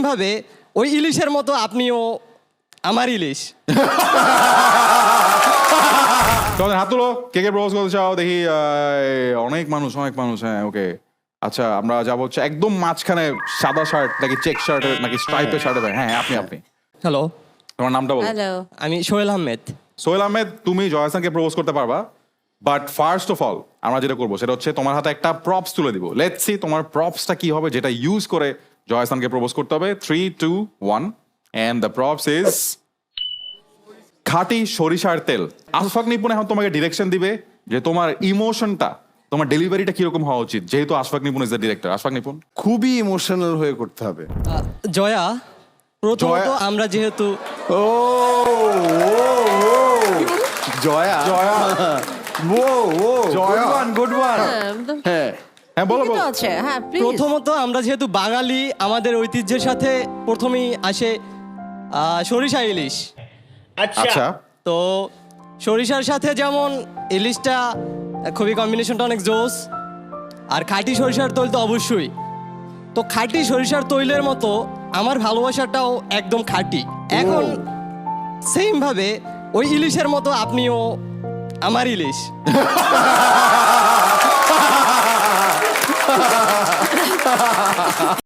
ভাবে ওই ইলিশের মতো আপনিও আমার ইলিশ। তোমাদের হাত তুলো, কে কে প্রপোজ করতে চাও দেখি। অনেক মানুষ হ্যাঁ ওকে। আচ্ছা আমরা যাবো হচ্ছে একদম মাঝখানে, সাদা শার্ট নাকি চেক শার্টের নাকি স্ট্রাইপের শার্টে, হ্যাঁ আপনি। হ্যালো, তোমার নামটা বলো। হ্যালো। আমি সোহেল আহমেদ। সোহেল আহমেদ, তুমি জয় হাসানকে প্রপোজ করতে পারবা, বাট ফার্স্ট অফ অল আমরা যেটা করবো সেটা হচ্ছে তোমার হাতে একটা প্রপস তুলে দিব। লেটস সি তোমার প্রপসটা কি হবে যেটা ইউজ করে জয় হাসানকে প্রপোজ করতে হবে। 3, 2, 1 এন্ড দ্য প্রপস ইজ খাঁটি সরিষার তেল। আশফাক নিপুণ এখন তোমাকে ডিরেকশন দিবে যে তোমার ইমোশনটা, তোমার ডেলিভারিটা কিরকম হওয়া উচিত, যেহেতু আশফাক নিপুণ ইজ দ্য ডিরেক্টর। আশফাক নিপুণ। খুবই ইমোশনাল হয়ে করতে হবে। জয়া, প্রথমত জয়া। আমরা যেহেতু ও জয়া জয়া জয়া গুড ওয়ান। হ্যাঁ হ্যাঁ বলো বলো। আছে, হ্যাঁ প্লিজ। প্রথমত আমরা যেহেতু বাঙালি, আমাদের ঐতিহ্যের সাথে প্রথমেই আসে সরিষা ইলিশ। আচ্ছা তো সরিষার সাথে যেমন ইলিশটা খুবই কম্বিনেশনটা অনেক জোস, আর খাঁটি সরিষার তৈল তো অবশ্যই। তো খাঁটি সরিষার তৈলের মতো আমার ভালোবাসাটাও একদম খাঁটি। এখন সেম ভাবে ওই ইলিশের মতো আপনিও আমার ইলিশ।